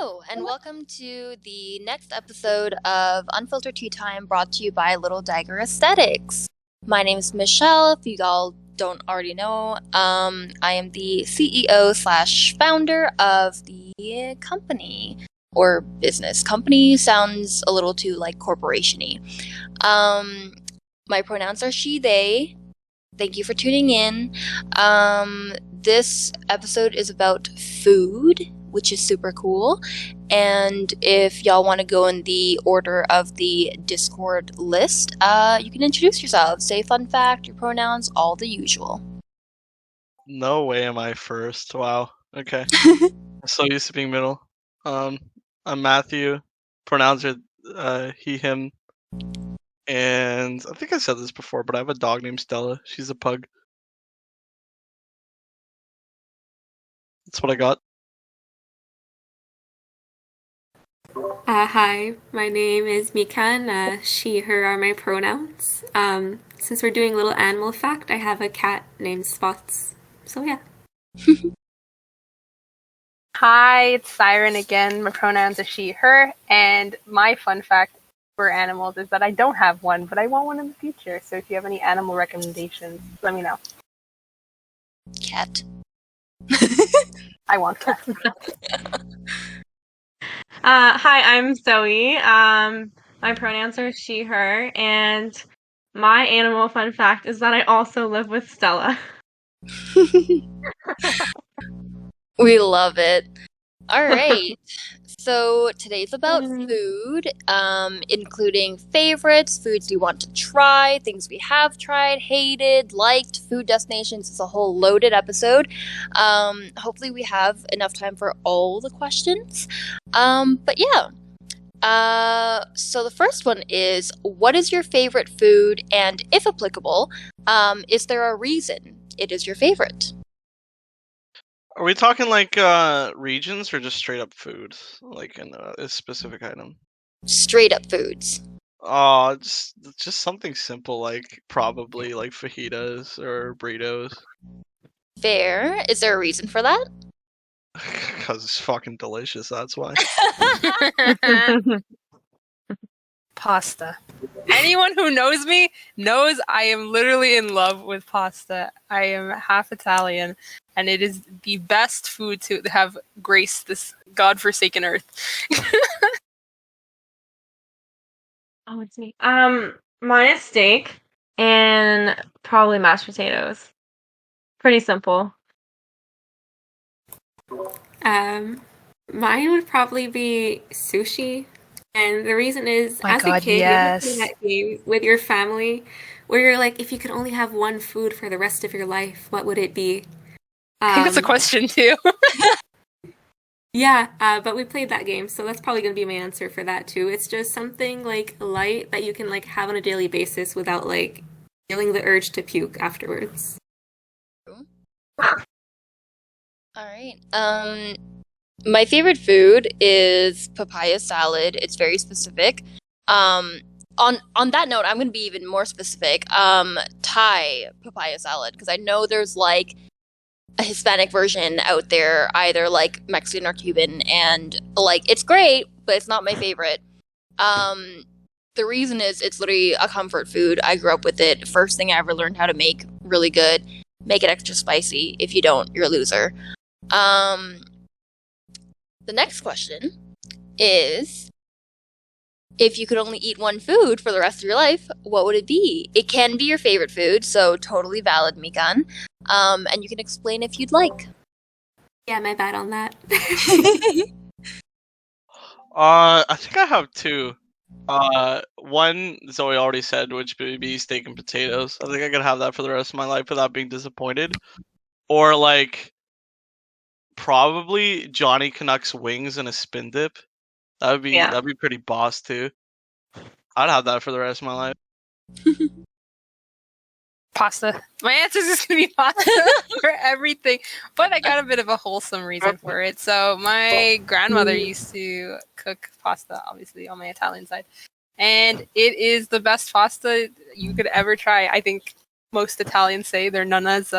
Hello, and welcome to the next episode of Unfiltered Tea Time, brought to you by Little Dagger Aesthetics. My name is Michelle, if you all don't already know. I am the CEO / founder of the company, or business. Company sounds a little too, corporation-y. My pronouns are she, they. Thank you for tuning in. This episode is about food, which is super cool. And if y'all want to go in the order of the Discord list, you can introduce yourselves, say fun fact, your pronouns, all the usual. No way am I first. Wow. Okay. I'm so used to being middle. I'm Matthew. Pronouns are he, him. And I think I said this before, but I have a dog named Stella. She's a pug. That's what I got. Hi, my name is Mikan. She, her are my pronouns. Since we're doing little animal fact, I have a cat named Spots. So yeah. Hi, it's Siren again. My pronouns are she, her, and my fun fact for animals is that I don't have one, but I want one in the future. So if you have any animal recommendations, let me know. Cat. I want cat. Hi, I'm Zoe. My pronouns are she, her, and my animal fun fact is that I also live with Stella. We love it. All right. So today's about food, including favorites, foods we want to try, things we have tried, hated, liked, food destinations. It's a whole loaded episode. Hopefully we have enough time for all the questions. But yeah. So the first one is, what is your favorite food? And if applicable, is there a reason it is your favorite? Are we talking regions or just straight up foods? Like in a specific item? Straight up foods. Just something simple, like probably like fajitas or burritos. Fair. Is there a reason for that? Because it's fucking delicious, that's why. Pasta. Anyone who knows me knows I am literally in love with pasta. I am half Italian, and it is the best food to have graced this godforsaken earth. Oh, it's me. Mine is steak and probably mashed potatoes. Pretty simple. Mine would probably be sushi. And the reason is, My as God, a kid, yes. you play that game with your family where you're like, if you could only have one food for the rest of your life, what would it be? I think that's a question too. Yeah, but we played that game, so that's probably going to be my answer for that too. It's just something light that you can have on a daily basis without feeling the urge to puke afterwards. All right. My favorite food is papaya salad. It's very specific. On that note, I'm going to be even more specific. Thai papaya salad, because I know there's a Hispanic version out there, either Mexican or Cuban, and it's great, but it's not my favorite. The reason is it's literally a comfort food. I grew up with it. First thing I ever learned how to make really good. Make it extra spicy. If you don't, you're a loser. The next question is, if you could only eat one food for the rest of your life, what would it be? It can be your favorite food, so totally valid, Mikan. And you can explain if you'd like. Yeah, my bad on that. I think I have two. One Zoe already said, which would be steak and potatoes. I think I could have that for the rest of my life without being disappointed. Or probably Johnny Canuck's wings and a spin dip. That'd be pretty boss too. I'd have that for the rest of my life. Pasta. My answer is just going to be pasta for everything. But I got a bit of a wholesome reason for it. So my grandmother used to cook pasta, obviously, on my Italian side. And it is the best pasta you could ever try. I think most Italians say their nonna's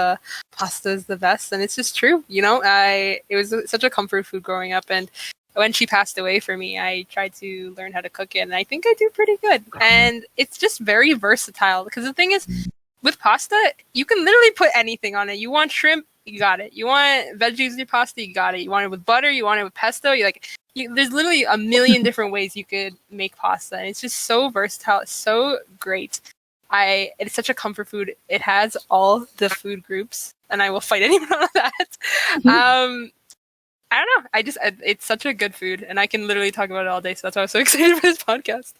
pasta is the best. And it's just true. It was such a comfort food growing up. And when she passed away for me, I tried to learn how to cook it, and I think I do pretty good. And it's just very versatile, because the thing is, with pasta, you can literally put anything on it. You want shrimp, you got it. You want veggies in your pasta, you got it. You want it with butter, you want it with pesto, there's literally a million different ways you could make pasta, and it's just so versatile. It's so great. It's such a comfort food. It has all the food groups, and I will fight anyone on that. I don't know. It's such a good food, and I can literally talk about it all day. So that's why I was so excited for this podcast.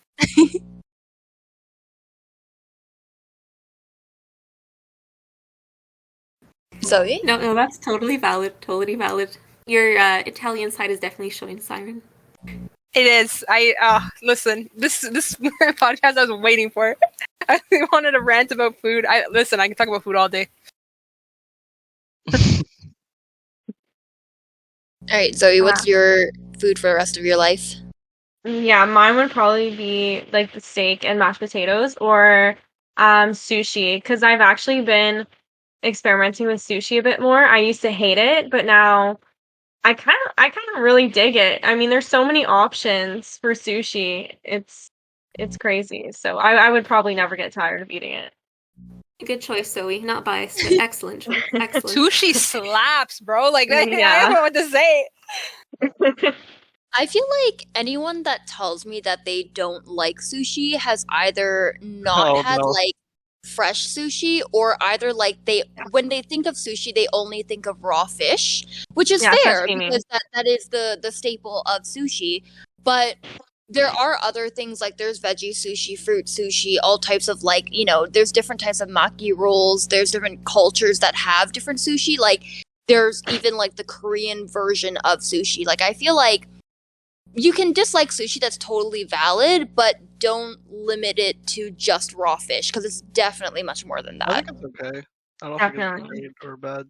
Zoe? No, that's totally valid. Totally valid. Your Italian side is definitely showing, Siren. It is. Listen. This podcast I was waiting for. I wanted to rant about food. I can talk about food all day. All right, Zoe, what's your food for the rest of your life? Yeah, mine would probably be like the steak and mashed potatoes or sushi, because I've actually been experimenting with sushi a bit more. I used to hate it, but now I kind of really dig it. I mean, there's so many options for sushi. It's crazy. So I would probably never get tired of eating it. Good choice, Zoe. Not biased, but excellent choice. Excellent. Sushi slaps, bro. Like, I Yeah. don't know what to say. I feel like anyone that tells me that they don't like sushi has either not had like fresh sushi, or either like when they think of sushi they only think of raw fish, which is fair because that is the staple of sushi. But there are other things, like there's veggie sushi, fruit sushi, all types of like, there's different types of maki rolls, there's different cultures that have different sushi, like there's even like the Korean version of sushi. Like I feel like you can dislike sushi, that's totally valid, but don't limit it to just raw fish, because it's definitely much more than that. I think it's okay. I don't think it's great or bad.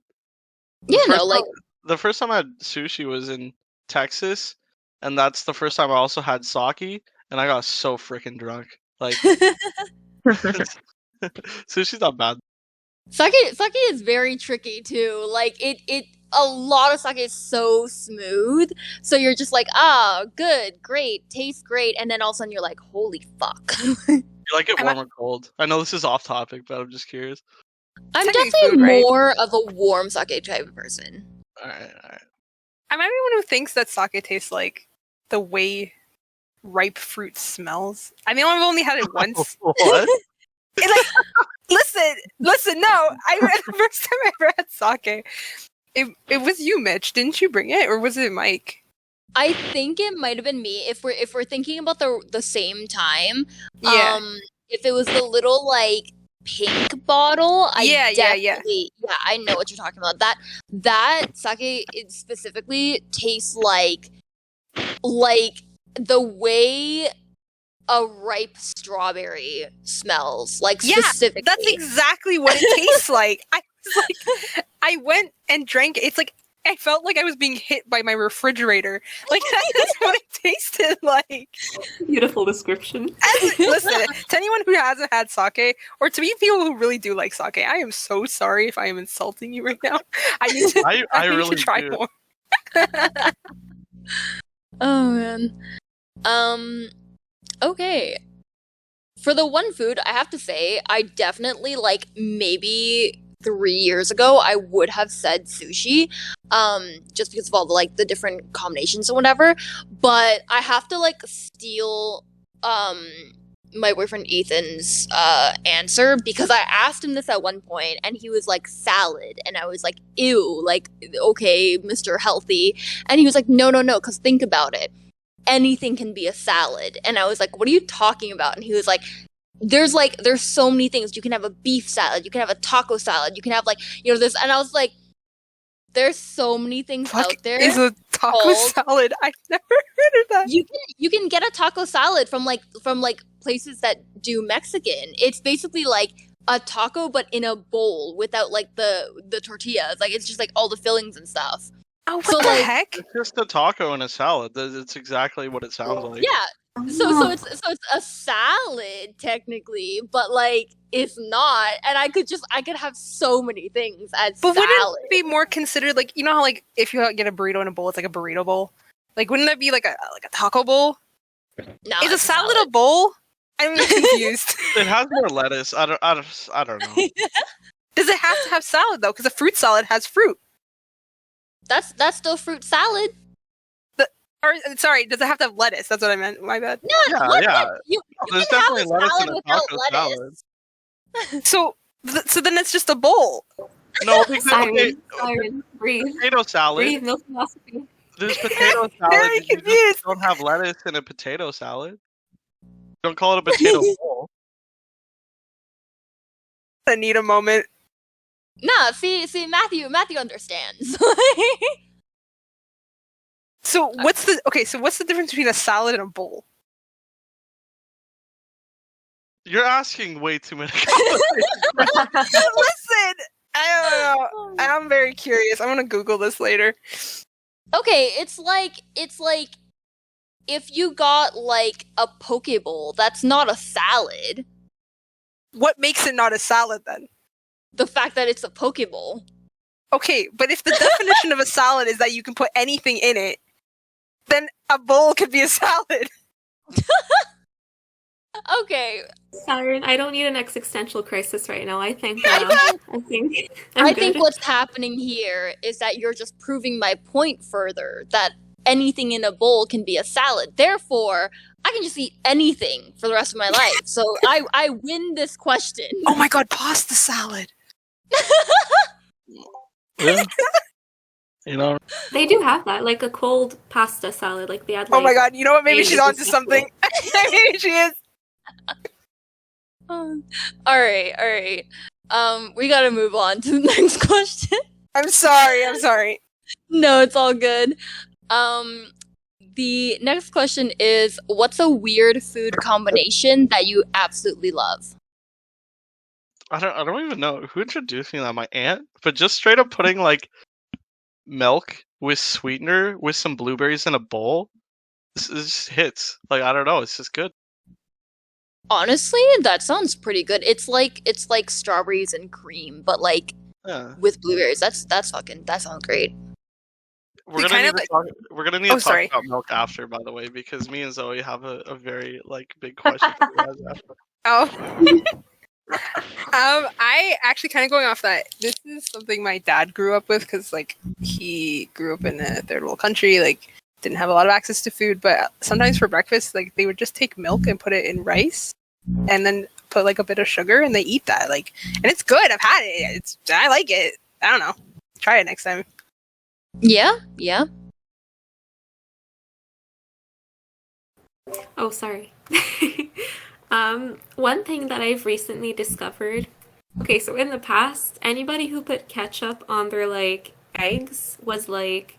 The first time I had sushi was in Texas, and that's the first time I also had sake, and I got so freaking drunk. Like, sushi's not bad. Sake is very tricky too. Like a lot of sake is so smooth, so you're just like, good, great, tastes great, and then all of a sudden you're like, holy fuck. You like it warm or cold? I know this is off topic, but I'm just curious. I'm definitely more of a warm sake type of person. All right. I'm everyone who thinks that sake tastes like the way ripe fruit smells. I mean, I've only had it once. What? Listen. No, the first time I ever had sake, it was you, Mitch. Didn't you bring it, or was it Mike? I think it might have been me. If we're thinking about the same time, if it was the little like pink bottle, I know what you're talking about. That sake specifically tastes like the way a ripe strawberry smells, like specifically. That's exactly what it tastes like. I went and drank it. It's like I felt like I was being hit by my refrigerator. Like that's what it tasted like. Beautiful description. Listen, to anyone who hasn't had sake, or to me people who really do like sake, I am so sorry if I am insulting you right now. I need to. I need really to try do. more. Oh man. Okay. For the one food, I have to say, I definitely, like, maybe 3 years ago, I would have said sushi, just because of all the, like, the different combinations and whatever, but I have to, like, steal, my boyfriend Ethan's, answer, because I asked him this at one point, and he was like, salad, and I was like, ew, like, okay, Mr. Healthy, and he was like, no, because think about it. Anything can be a salad. And I was like, what are you talking about? And he was like, there's so many things. You can have a beef salad, you can have a taco salad, you can have like, this. And I was like, there's so many things out there. Is a taco salad? I've never heard of that. You can get a taco salad from places that do Mexican. It's basically like a taco but in a bowl without like the tortillas. Like it's just like all the fillings and stuff. Oh, what the heck? It's just a taco and a salad. It's exactly what it sounds like. Yeah. So it's a salad technically, but like it's not. And I could have so many things as salad. But wouldn't it be more considered like, you know how like if you get a burrito in a bowl, it's like a burrito bowl? Like, wouldn't that be like a taco bowl? No, Is a it's salad a bowl? I'm confused. It has more lettuce. I don't know. Does it have to have salad though? Because a fruit salad has fruit. That's still fruit salad. Or sorry, does it have to have lettuce? That's what I meant. My bad. No, you There's can have definitely a lettuce in salad a without taco lettuce. salad. So then it's just a bowl. No, because okay, Siren, breathe. potato salad. Breathe, no philosophy. There's potato salad. Very You just confused. don't have lettuce in a potato salad. Don't call it a potato bowl. I need a moment. Nah, see, Matthew understands. So what's the difference between a salad and a bowl? You're asking way too many. Listen, I don't know. I'm very curious. I'm gonna Google this later. Okay, it's like if you got like a poke bowl, that's not a salad. What makes it not a salad then? The fact that it's a poke bowl. Okay, but if the definition of a salad is that you can put anything in it, then a bowl could be a salad. Okay, Siren, I don't need an existential crisis right now. I think I think what's happening here is that you're just proving my point further that anything in a bowl can be a salad. Therefore, I can just eat anything for the rest of my life. So I win this question. Oh my god, pasta salad. Yeah. You know, they do have that, like a cold pasta salad. Like they had. Oh Like, my god, you know what? Maybe Maybe she's onto it's something. Maybe she is. All right. We gotta move on to the next question. I'm sorry. No, it's all good. The next question is, what's a weird food combination that you absolutely love? I don't even know who introduced me to that. My aunt, but just straight up putting like milk with sweetener with some blueberries in a bowl. This just hits. Like I don't know. It's just good. Honestly, that sounds pretty good. It's like strawberries and cream, but like Yeah. with blueberries. That sounds great. We're They gonna kind need of to talk. We're gonna need Oh, to talk sorry. about milk after, by the way, because me and Zoe have a very like big question for you guys after. Oh. I actually kind of going off that. This is something my dad grew up with because, like, he grew up in a third world country. Like, didn't have a lot of access to food, but sometimes for breakfast, like, they would just take milk and put it in rice, and then put like a bit of sugar, and they eat that. Like, and it's good. I've had it. I like it. I don't know. Try it next time. Yeah. Oh, sorry. One thing that I've recently discovered. Okay, so in the past, anybody who put ketchup on their like eggs was like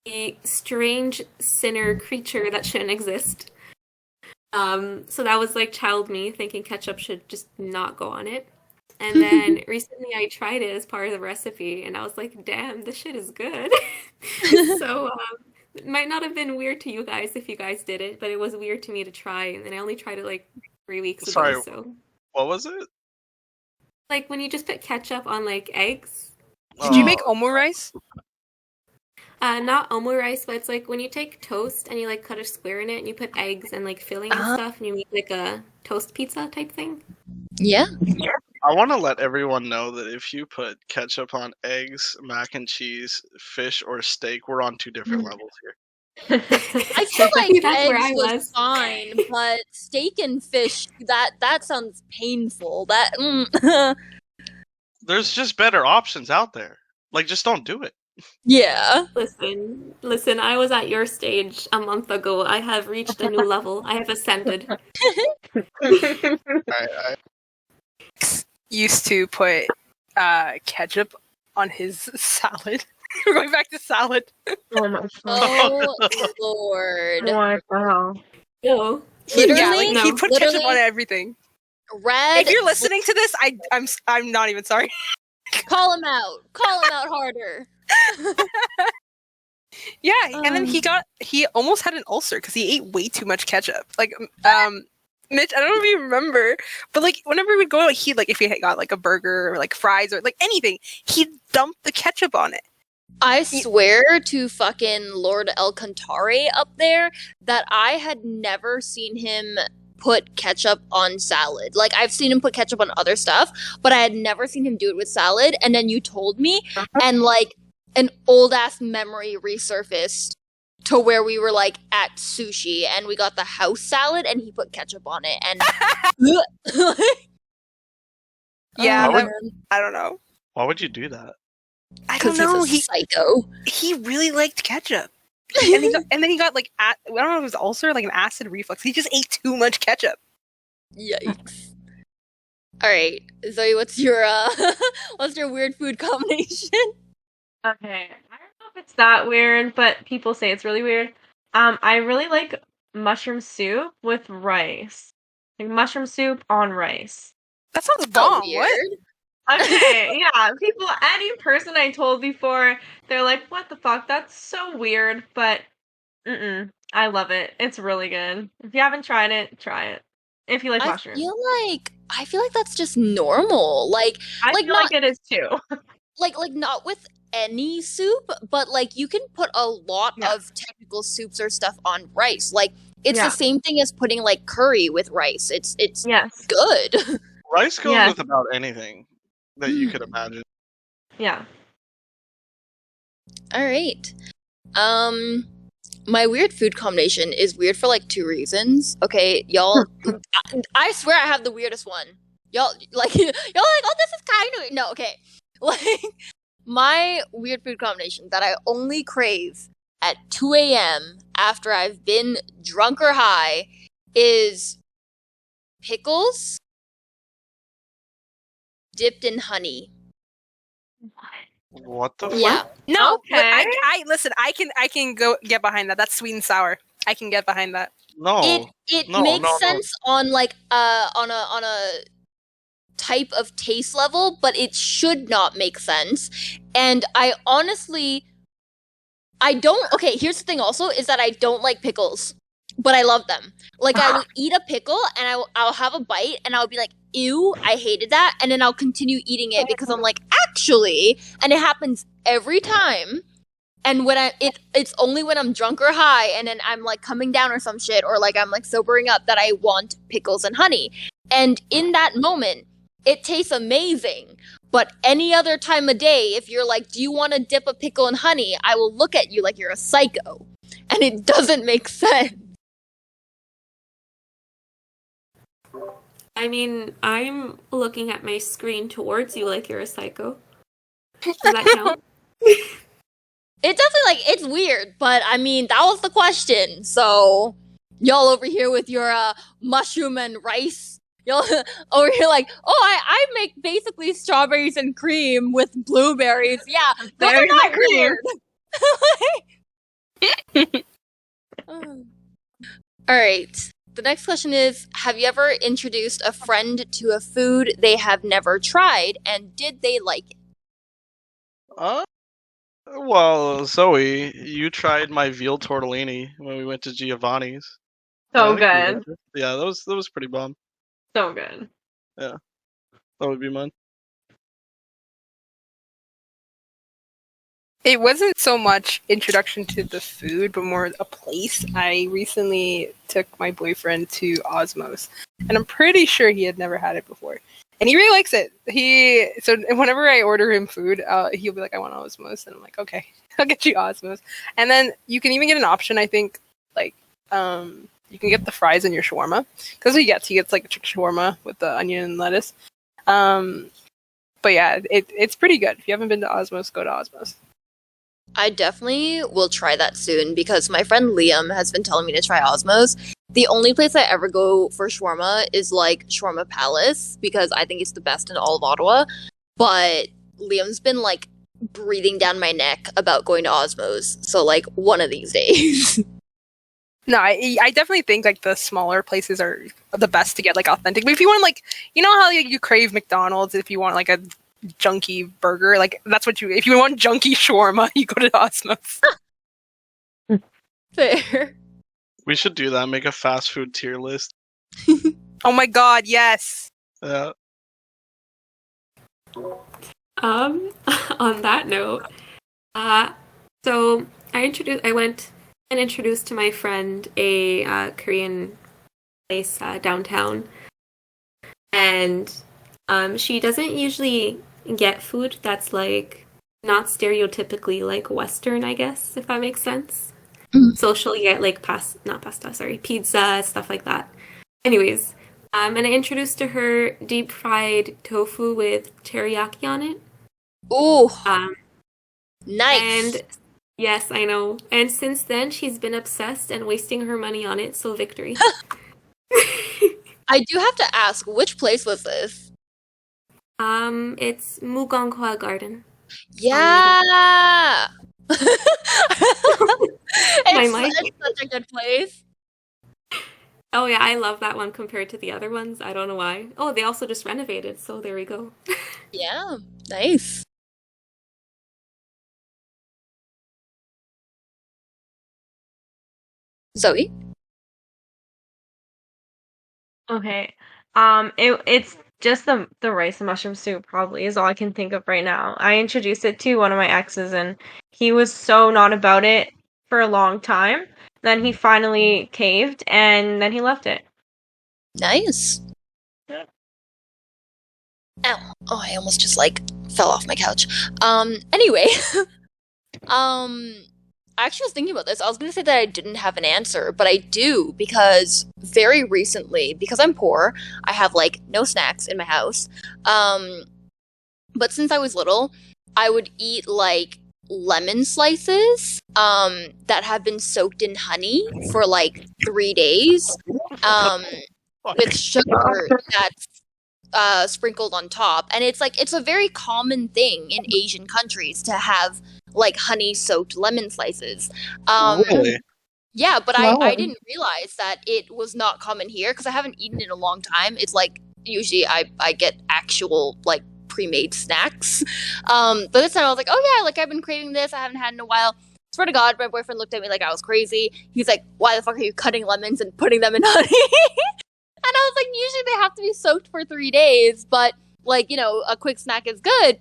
a strange sinner creature that shouldn't exist. So that was like child me thinking ketchup should just not go on it. And then recently I tried it as part of the recipe, and I was like, damn, this shit is good. So it might not have been weird to you guys if you guys did it, but it was weird to me to try, and I only tried it like 3 weeks ago. Sorry. So What was it? like when you just put ketchup on like eggs. Did you make omurice? Not omurice, but it's like when you take toast and you like cut a square in it and you put eggs and like filling and stuff, and you make like a toast pizza type thing. Yeah. I want to let everyone know that if you put ketchup on eggs, mac and cheese, fish, or steak, we're on 2 different levels here. I feel like That's where eggs I was was. fine, but steak and fish, that sounds painful. That There's just better options out there. Like, just don't do it. yeah. Listen, I was at your stage a month ago. I have reached a new level. I have ascended. I Used to put ketchup on his salad. We're going back to salad. Oh my god. Oh Lord. What the hell? No. Literally, Yeah, like, he No. put ketchup Literally- on everything. Red. If you're listening to this, I'm not even sorry. Call him out. Call him out harder. Yeah, and then he almost had an ulcer because he ate way too much ketchup. Like, Mitch, I don't know if you remember, but like whenever we'd go out, if he got like a burger or like fries or like anything, he'd dump the ketchup on it. I swear to fucking Lord El Cantare up there that I had never seen him put ketchup on salad. Like, I've seen him put ketchup on other stuff, but I had never seen him do it with salad. And then you told me, and like an old ass memory resurfaced to where we were like at sushi and we got the house salad and he put ketchup on it. And Yeah, Why would- I don't know. Why would you do that? I don't because know. he's a psycho. He really liked ketchup. And then he got like I don't know if it was ulcer, like an acid reflux. He just ate too much ketchup. Yikes. All right, Zoe, what's your weird food combination? Okay, I don't know if it's that weird, but people say it's really weird. I really like mushroom soup with rice. Like mushroom soup on rice. That sounds Oh, bomb. What? weird. Okay, yeah, any person I told before, they're like, what the fuck? That's so weird, but I love it. It's really good. If you haven't tried it, try it. If you like mushrooms. I feel like that's just normal. Like I like feel not like it is too. like not with any soup, but like you can put a lot Yeah. of technical soups or stuff on rice. Like it's Yeah. the same thing as putting like curry with rice. It's Yes. good. Rice goes Yes. with about anything that you could imagine. Yeah. All right. My weird food combination is weird for like 2 reasons. Okay, y'all. I swear I have the weirdest one. Y'all like, oh, this is kind of no. Okay, like my weird food combination that I only crave at 2 a.m. after I've been drunk or high is pickles dipped in honey. What the Yeah. fuck? No. Okay. I listen. I can go get behind that. That's sweet and sour. I can get behind that. No. It No, makes no. sense on like on a type of taste level, but it should not make sense. And I honestly don't. Okay, here's the thing also is that I don't like pickles, but I love them. Like I will eat a pickle and I'll have a bite and I'll be like, ew, I hated that, and then I'll continue eating it because I'm like, actually, and it happens every time. And when it's only when I'm drunk or high and then I'm like coming down or some shit or like I'm like sobering up that I want pickles and honey. And in that moment, it tastes amazing. But any other time of day, if you're like, do you want to dip a pickle in honey? I will look at you like you're a psycho. And it doesn't make sense. I mean, I'm looking at my screen towards you like you're a psycho. Does that count? It definitely, like, it's weird, but I mean, that was the question. So, y'all over here with your mushroom and rice. Y'all over here like, oh, I make basically strawberries and cream with blueberries. Yeah, those are Berries not and cream. weird. All right. The next question is, have you ever introduced a friend to a food they have never tried, and did they like it? Well, Zoe, you tried my veal tortellini when we went to Giovanni's. So I think we good. liked it. Yeah, that was pretty bomb. So good. That would be mine. It wasn't so much introduction to the food, but more a place. I recently took my boyfriend to Osmos, and I'm pretty sure he had never had it before. And he really likes it. So whenever I order him food, he'll be like, I want Osmos. And I'm like, okay, I'll get you Osmos. And then you can even get an option, I think, like, you can get the fries in your shawarma. Because he gets like a chicken shawarma with the onion and lettuce. But yeah, it's pretty good. If you haven't been to Osmos, go to Osmos. I definitely will try that soon because my friend Liam has been telling me to try Osmos. The only place I ever go for shawarma is like Shawarma Palace because I think it's the best in all of Ottawa. But Liam's been like breathing down my neck about going to Osmos. So like one of these days. No, I definitely think like the smaller places are the best to get like authentic. But if you want like, you know how like, you crave McDonald's if you want like a junky burger, like that's what if you want junky shawarma, you go to Osmos. Fair. We should do that. Make a fast food tier list. Oh my god, yes. Yeah. On that note, So I went and introduced to my friend a Korean place downtown, and she doesn't usually get food that's like not stereotypically like Western, I guess, if that makes sense. So she'll get like pizza, stuff like that. Anyways, and I introduced to her deep fried tofu with teriyaki on it. Ooh, Um, nice. and yes, I know. And since then, she's been obsessed and wasting her money on it, so victory. I do have to ask, which place was this? It's Mugonghwa Garden. Yeah. My mic. It's such a good place. Oh yeah, I love that one compared to the other ones. I don't know why. Oh, they also just renovated, so there we go. Yeah, nice. Zoe? Okay. It's just the rice and mushroom soup probably is all I can think of right now. I introduced it to one of my exes and he was so not about it for a long time. Then he finally caved and then he left it. Nice. Yeah. Ow. Oh, I almost just like fell off my couch. Anyway. I actually was thinking about this. I was gonna say that I didn't have an answer, but I do because very recently, because I'm poor, I have like no snacks in my house. But since I was little, I would eat like lemon slices that have been soaked in honey for like 3 days with sugar that's sprinkled on top. And it's like it's a very common thing in Asian countries to have like honey soaked lemon slices. Really? Yeah, but Wow. I didn't realize that it was not common here because I haven't eaten in a long time. It's like usually I get actual like pre-made snacks. But this time I was like, oh yeah, like I've been craving this. I haven't had in a while. Swear to God, my boyfriend looked at me like I was crazy. He's like, why the fuck are you cutting lemons and putting them in honey? And I was like, usually they have to be soaked for 3 days, but like, you know, a quick snack is good.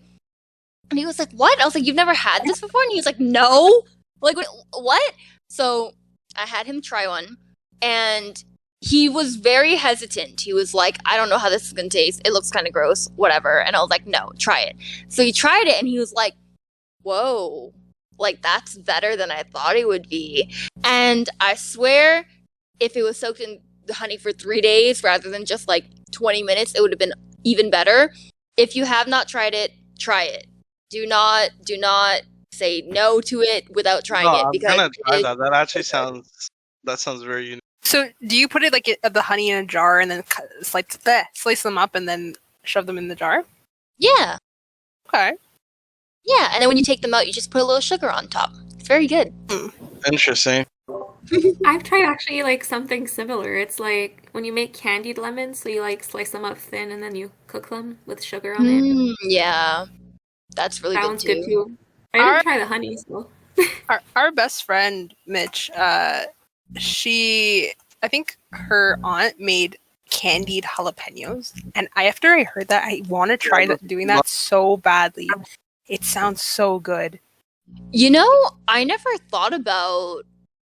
And he was like, what? I was like, you've never had this before? And he was like, no. Like, what? So I had him try one, and he was very hesitant. He was like, I don't know how this is going to taste. It looks kind of gross, whatever. And I was like, no, try it. So he tried it, and he was like, whoa, like, that's better than I thought it would be. And I swear, if it was soaked in the honey for 3 days rather than just like 20 minutes, it would have been even better. If you have not tried it, try it. Do not say no to it without trying it, because I'm gonna try that. That actually sounds very unique. So, do you put it like the honey in a jar and then slice them up and then shove them in the jar? Yeah. Okay. Yeah, and then when you take them out, you just put a little sugar on top. It's very good. Interesting. I've tried actually like something similar. It's like when you make candied lemons, so you like slice them up thin and then you cook them with sugar on it. Yeah, that's really Sounds good good too. too. I didn't try the honey, so. Our best friend Mitch, I think her aunt made candied jalapenos, and after I heard that, I want to try doing that so badly. It sounds so good. You know, I never thought about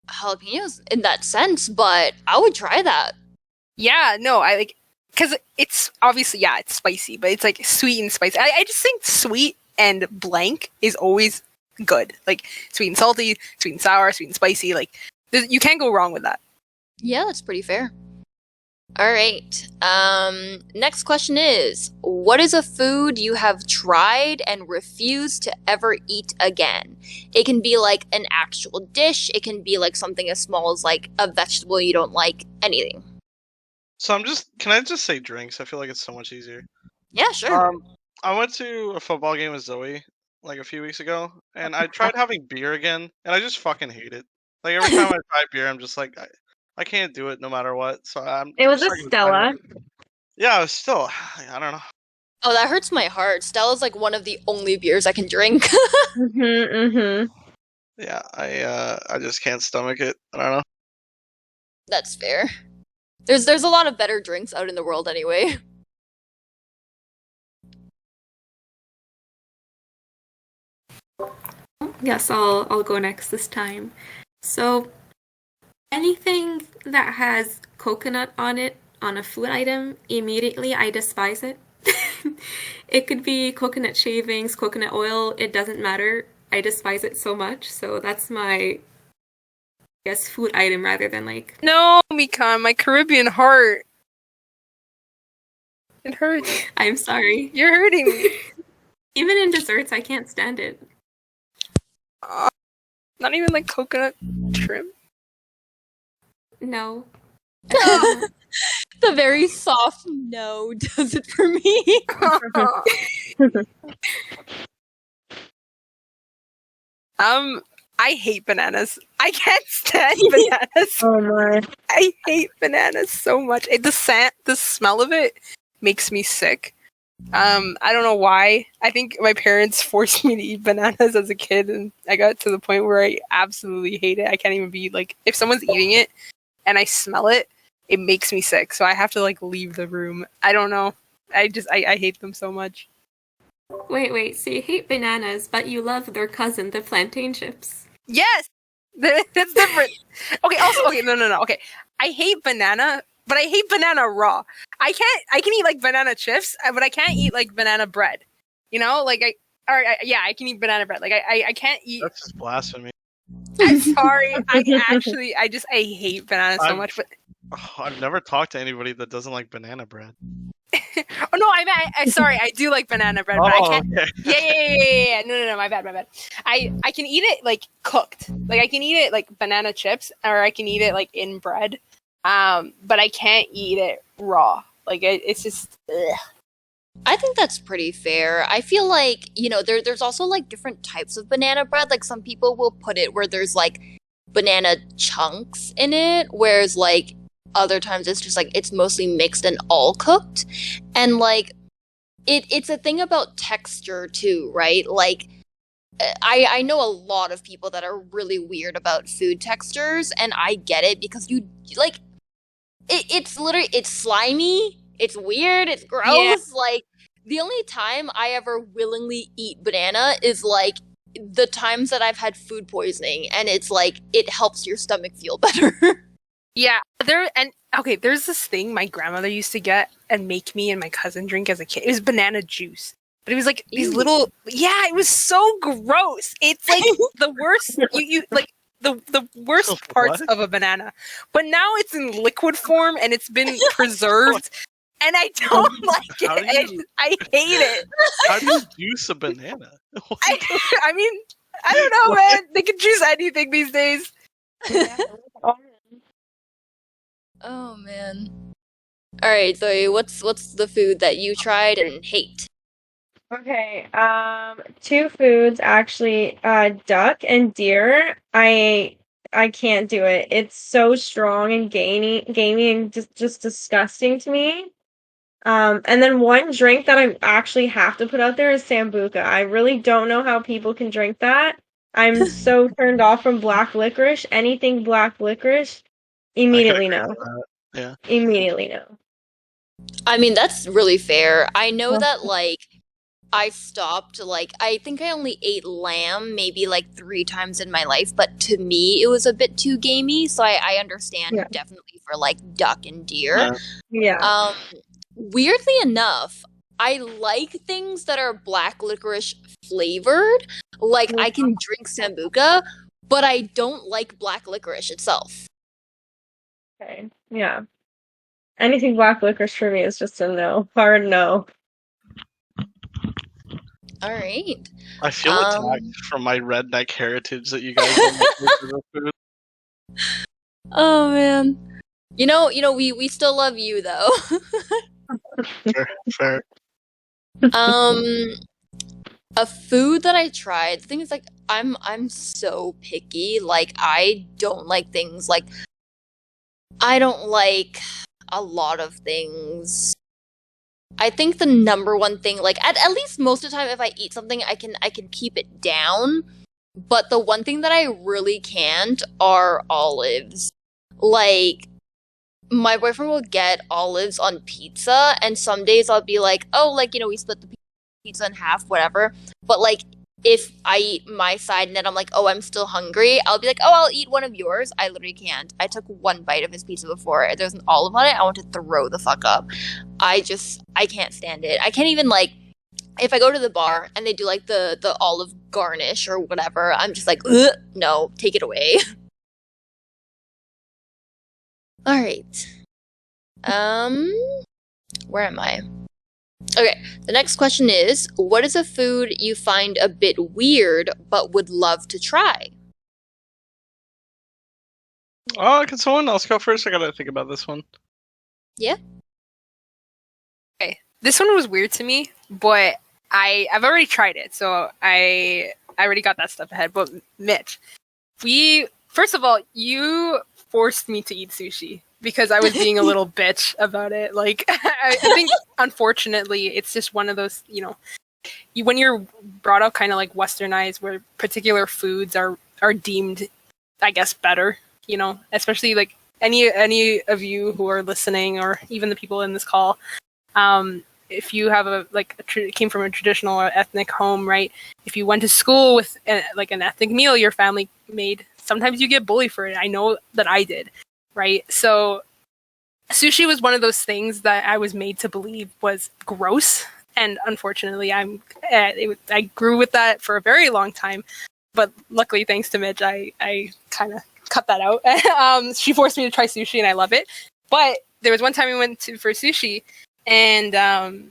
jalapenos in that sense, but I would try that. Yeah, no, I like, because it's obviously, yeah, it's spicy, but it's like sweet and spicy. I just think sweet and blank is always good. Like sweet and salty, sweet and sour, sweet and spicy. Like you can't go wrong with that. Yeah, that's pretty fair. All right. Next question is, what is a food you have tried and refused to ever eat again? It can be like an actual dish. It can be like something as small as like a vegetable you don't like, anything. So can I just say drinks? I feel like it's so much easier. Yeah, sure. I went to a football game with Zoe like a few weeks ago, and I tried having beer again, and I just fucking hate it. Like every time I try beer, I'm just like, I can't do it no matter what. So It was just a not gonna try Stella. it. Yeah, it was still, I don't know. Oh, that hurts my heart. Stella's like one of the only beers I can drink. Yeah, I just can't stomach it. I don't know. That's fair. There's a lot of better drinks out in the world anyway. Yes, I'll go next this time. So, anything that has coconut on it on a food item, immediately I despise it. It could be coconut shavings, coconut oil, it doesn't matter. I despise it so much. So that's my, I guess, food item rather than like. No, Mikan, my Caribbean heart. It hurts. I'm sorry. You're hurting me. Even in desserts, I can't stand it. Not even like coconut shrimp. No. The very soft no does it for me. I hate bananas. I can't stand bananas. Oh my. I hate bananas so much. The smell of it makes me sick. I don't know why. I think my parents forced me to eat bananas as a kid, and I got to the point where I absolutely hate it. I can't even be like, if someone's eating it and I smell it, it makes me sick. So I have to like leave the room. I don't know. I hate them so much. Wait, so you hate bananas, but you love their cousin, the plantain chips. Yes! That's different. Okay, no. Okay. I hate banana, but I hate banana raw. I can eat like banana chips, but I can't eat like banana bread. You know, like I can eat banana bread. Like I can't eat. That's just blasphemy. I'm sorry. I hate bananas so much. But I've never talked to anybody that doesn't like banana bread. oh no, I sorry. I do like banana bread, but I can't. Okay. Yeah. No. My bad. I can eat it like cooked. Like I can eat it like banana chips, or I can eat it like in bread. But I can't eat it raw. Like it's just. Ugh. I think that's pretty fair. I feel like, there's also like different types of banana bread. Like some people will put it where there's like banana chunks in it, whereas like other times it's just like it's mostly mixed and all cooked. And like it's a thing about texture too, right? Like I know a lot of people that are really weird about food textures, and I get it because you like it's literally it's slimy, it's weird, it's gross. Yeah. Like the only time I ever willingly eat banana is like the times that I've had food poisoning, and it's like it helps your stomach feel better. Yeah, there's this thing my grandmother used to get and make me and my cousin drink as a kid. It was banana juice. But it was like these little it was so gross. It's like the worst you like the worst parts of a banana. But now it's in liquid form and it's been preserved and I don't like it. I hate it. How do you juice a banana? I mean, I don't know, man. They can juice anything these days. Oh man. Alright, Zoe, what's the food that you tried and hate? Okay, two foods actually, duck and deer. I can't do it. It's so strong and gamey and just disgusting to me. And then one drink that I actually have to put out there is Sambuca. I really don't know how people can drink that. I'm so turned off from black licorice. Anything black licorice, immediately no. Yeah. Immediately no. I mean, that's really fair. I know that, like, I stopped, like, I think I only ate lamb maybe, like, 3 times in my life, but to me, it was a bit too gamey, so I understand definitely for, like, duck and deer. Yeah. Weirdly enough, I like things that are black licorice flavored. Like, I can drink Sambuca, but I don't like black licorice itself. Okay, yeah. Anything black licorice for me is just a no. Hard no. Alright. I feel attacked from my redneck heritage that you guys don't make food. Oh, man. You know, we still love you, though. Fair. A food that I tried. The thing is, like, I'm so picky. Like, I don't like things like I don't like a lot of things. I think the number one thing, like at least most of the time, if I eat something, I can keep it down. But the one thing that I really can't are olives. Like, my boyfriend will get olives on pizza, and some days I'll be like, oh, like, we split the pizza in half, whatever. But, like, if I eat my side and then I'm like, oh, I'm still hungry, I'll be like, oh, I'll eat one of yours. I literally can't. I took one bite of his pizza before. There's an olive on it. I want to throw the fuck up. I can't stand it. I can't even, like, if I go to the bar and they do, like, the olive garnish or whatever, I'm just like, ugh, no, take it away. All right. Where am I? Okay, the next question is, what is a food you find a bit weird but would love to try? Oh, can someone else go first? I gotta think about this one. Yeah? Okay, this one was weird to me, but I've already tried it, so I already got that stuff ahead. But Mitch, first of all, you forced me to eat sushi because I was being a little bitch about it. Like, I think, unfortunately, it's just one of those, when you're brought up kind of like westernized, where particular foods are deemed, I guess, better, especially like any of you who are listening, or even the people in this call, if you have came from a traditional or ethnic home, right? If you went to school with an ethnic meal your family made, sometimes you get bullied for it. I know that I did. Right, so sushi was one of those things that I was made to believe was gross, and unfortunately, I grew with that for a very long time. But luckily, thanks to Midge, I kind of cut that out. She forced me to try sushi, and I love it. But there was one time we went for sushi, and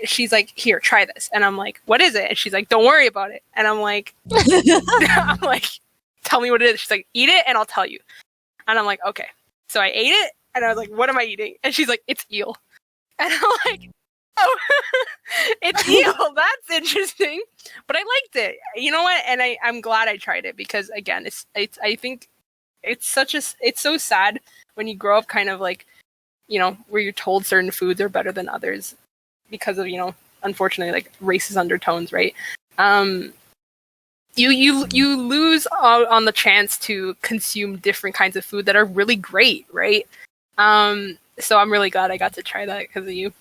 she's like, "Here, try this," and I'm like, "What is it?" And she's like, "Don't worry about it," and I'm like, "Tell me what it is." She's like, "Eat it, and I'll tell you." And I'm like, okay. So I ate it, and I was like, what am I eating? And she's like, it's eel. And I'm like, oh, it's eel. That's interesting. But I liked it. You know what? And I'm glad I tried it because, again, I think it's so sad when you grow up kind of like, where you're told certain foods are better than others because of, unfortunately, like racist undertones, right? You lose on the chance to consume different kinds of food that are really great, right? So I'm really glad I got to try that because of you.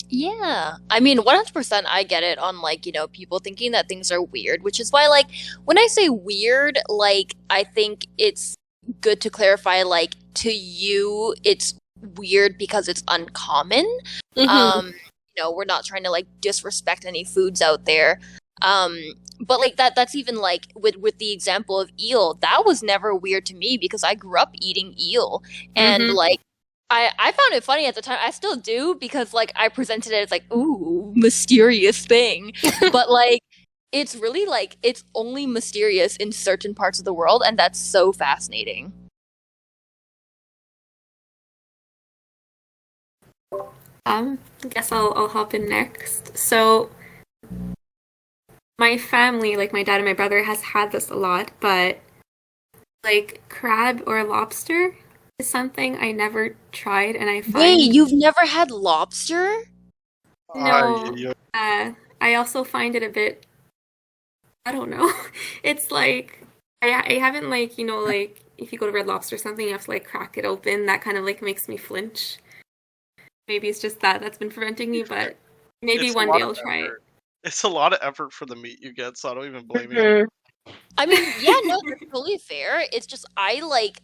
Yeah. I mean, 100% I get it on, like, people thinking that things are weird, which is why, like, when I say weird, like, I think it's good to clarify, like, to you, it's weird because it's uncommon. Mm-hmm. We're not trying to, like, disrespect any foods out there. But like that's even like with the example of eel, that was never weird to me because I grew up eating eel, and like I found it funny at the time. I still do because like I presented it as like, ooh, mysterious thing, but like it's really like it's only mysterious in certain parts of the world, and that's so fascinating. I guess I'll hop in next. So my family, like my dad and my brother, has had this a lot, but like crab or lobster is something I never tried, and I find Wait, you've never had lobster? no. I also find it a bit. I don't know. It's like I haven't like like if you go to Red Lobster or something, you have to like crack it open. That kind of like makes me flinch. Maybe it's just that's been preventing me, but maybe It's one day I'll try it. It's a lot of effort for the meat you get, so I don't even blame you. I mean, yeah, no, that's totally fair. It's just I like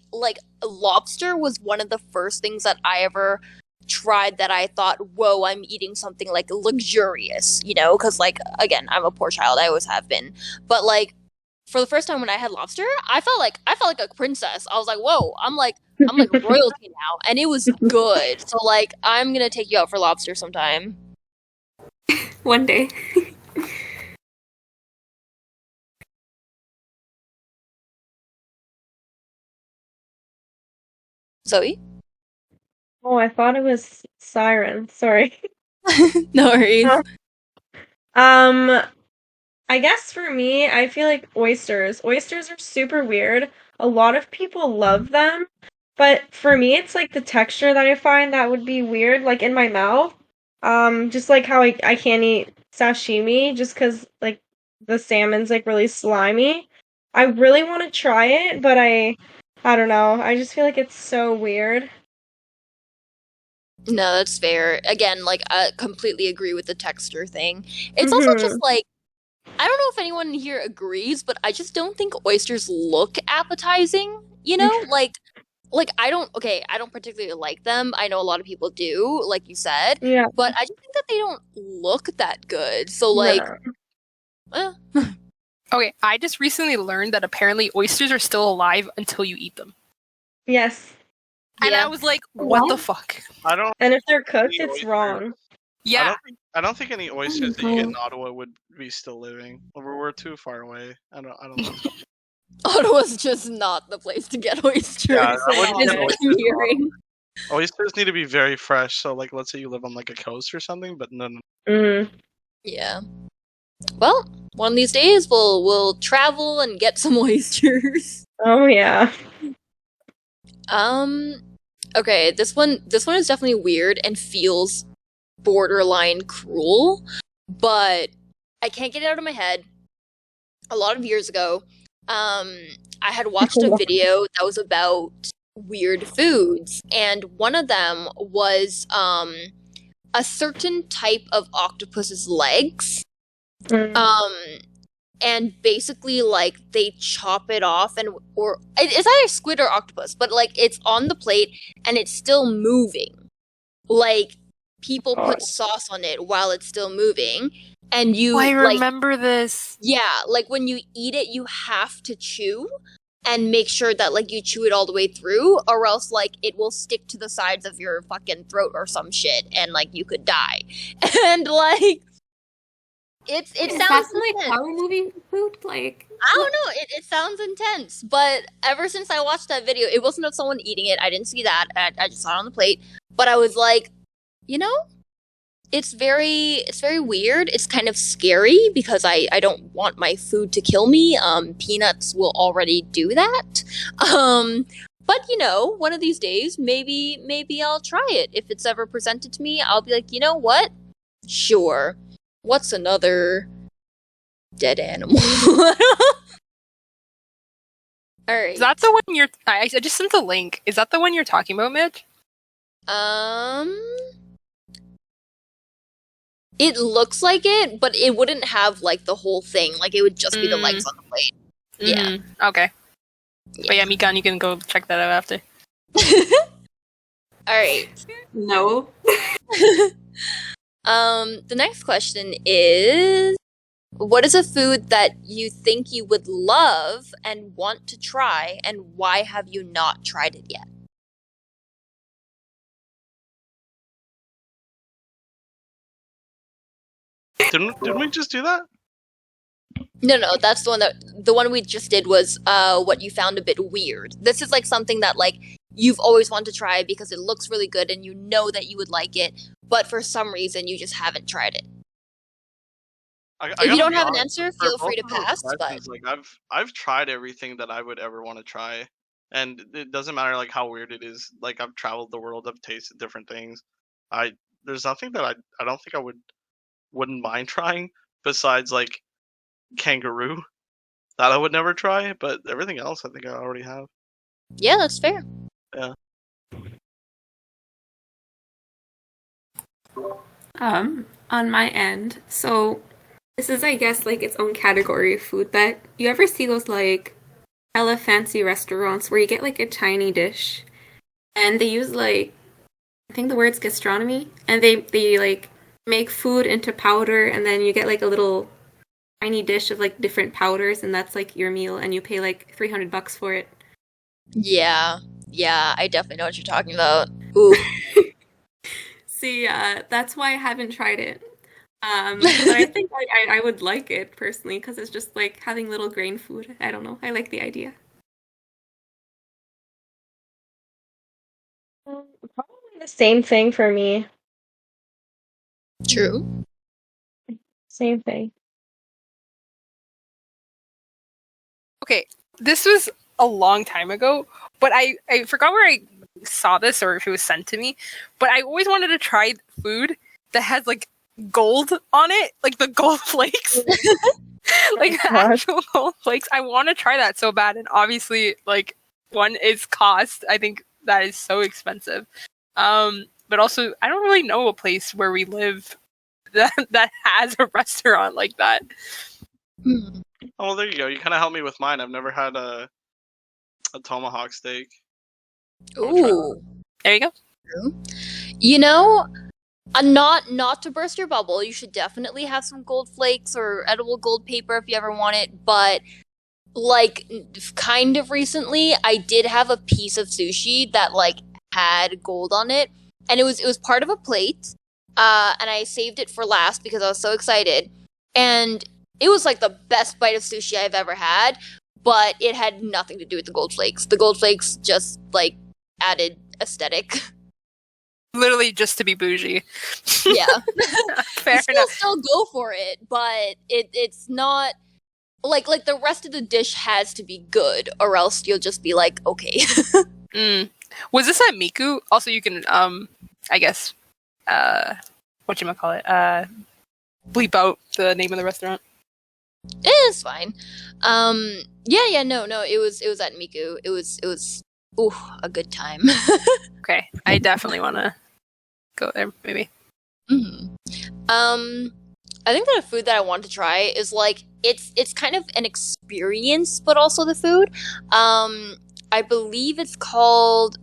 lobster was one of the first things that I ever tried that I thought, whoa, I'm eating something like luxurious, because like again, I'm a poor child, I always have been. But like for the first time when I had lobster, I felt like a princess. I was like, whoa, I'm like royalty now, and it was good. So like I'm gonna take you out for lobster sometime. One day. Zoe? Oh, I thought it was Siren. Sorry. No worries. I guess for me, I feel like oysters. Oysters are super weird. A lot of people love them, but for me, it's like the texture that I find that would be weird, like in my mouth. Just like how I can't eat sashimi just because like the salmon's like really slimy. I really want to try it, but I don't know. I just feel like it's so weird. No, that's fair. Again, like I completely agree with the texture thing. It's also just like I don't know if anyone here agrees, but I just don't think oysters look appetizing, you know? Like I don't particularly like them. I know a lot of people do, like you said, Yeah. but I just think that they don't look that good. So No. Okay, I just recently learned that apparently oysters are still alive until you eat them. Yes. And yeah. I was like, what the fuck? I don't. And if they're cooked, Any it's oysters. wrong. Yeah. I don't think any oysters that you get in Ottawa would be still living. We're too far away. I don't know. Ottawa's just not the place to get oysters. Yeah, I wouldn't is get what oysters I'm in hearing. Oysters need to be very fresh. So, like, let's say you live on like a coast or something, but no. Mm. Yeah. Well, one of these days we'll travel and get some oysters. Oh yeah. Okay, this one is definitely weird and feels borderline cruel, but I can't get it out of my head. A lot of years ago, I had watched a video that was about weird foods, and one of them was a certain type of octopus's legs. Mm. And basically, like, they chop it off, or it's either squid or octopus, but like it's on the plate and it's still moving. Like, people put sauce on it while it's still moving, and you I like, remember this. yeah, like when you eat it, you have to chew and make sure that like you chew it all the way through, or else like it will stick to the sides of your fucking throat or some shit, and like you could die. And like, it sounds like horror movie food. Like, I don't know. It sounds intense, but ever since I watched that video, it wasn't of someone eating it. I didn't see that. I just saw it on the plate. But I was like, you know, it's very weird. It's kind of scary because I don't want my food to kill me. Peanuts will already do that. But you know, one of these days, maybe I'll try it. If it's ever presented to me, I'll be like, you know what? Sure. What's another dead animal? Alright. Is that the one you're... I just sent the link. Is that the one you're talking about, Mitch? It looks like it, but it wouldn't have, like, the whole thing. Like, it would just be the legs on the plate. Yeah. Okay. But yeah, Mikan, you can go check that out after. Alright. no. The next question is, what is a food that you think you would love and want to try, and why have you not tried it yet? Didn't we just do that? No, that's the one we just did was what you found a bit weird. This is like something that like you've always wanted to try because it looks really good and you know that you would like it, but for some reason you just haven't tried it. If you don't have an answer, feel free to pass. But like I've tried everything that I would ever want to try, and it doesn't matter like how weird it is. Like I've traveled the world, I've tasted different things. There's nothing that I don't think I wouldn't mind trying besides like kangaroo that I would never try, but everything else I think I already have. Yeah, that's fair. Yeah. On my end, so this is, I guess, like its own category of food, but you ever see those like hella fancy restaurants where you get like a tiny dish and they use like, I think the word's gastronomy, and they like make food into powder, and then you get like a little tiny dish of like different powders, and that's like your meal, and you pay like $300 for it. Yeah, I definitely know what you're talking about. Ooh. See, that's why I haven't tried it. But I think I would like it personally because it's just like having little grain food. I don't know. I like the idea. Probably the same thing for me. True. Same thing. Okay, this was a long time ago, but I forgot where I saw this or if it was sent to me, but I always wanted to try food that has like gold on it, like the gold flakes. Like the actual gold flakes. I want to try that so bad, and obviously like one is cost. I think that is so expensive. But also I don't really know a place where we live that has a restaurant like that. Hmm. Oh, well, there you go. You kind of helped me with mine. I've never had a tomahawk steak. Ooh. There you go. You know, not to burst your bubble, you should definitely have some gold flakes or edible gold paper if you ever want it, but like kind of recently I did have a piece of sushi that like had gold on it, and it was part of a plate, and I saved it for last because I was so excited, and it was like the best bite of sushi I've ever had, but it had nothing to do with the gold flakes. The gold flakes just like added aesthetic. Literally just to be bougie. Yeah. Fair enough. Still go for it, but it's not like the rest of the dish has to be good, or else you'll just be like, okay. Was this at Miku? Also, you can I guess whatchamacallit, bleep out the name of the restaurant. It's fine. Yeah, no, it was at Miku. It was a good time. Okay, I definitely want to go there. Maybe. Mm-hmm. I think that a food that I want to try is like it's kind of an experience, but also the food. I believe it's called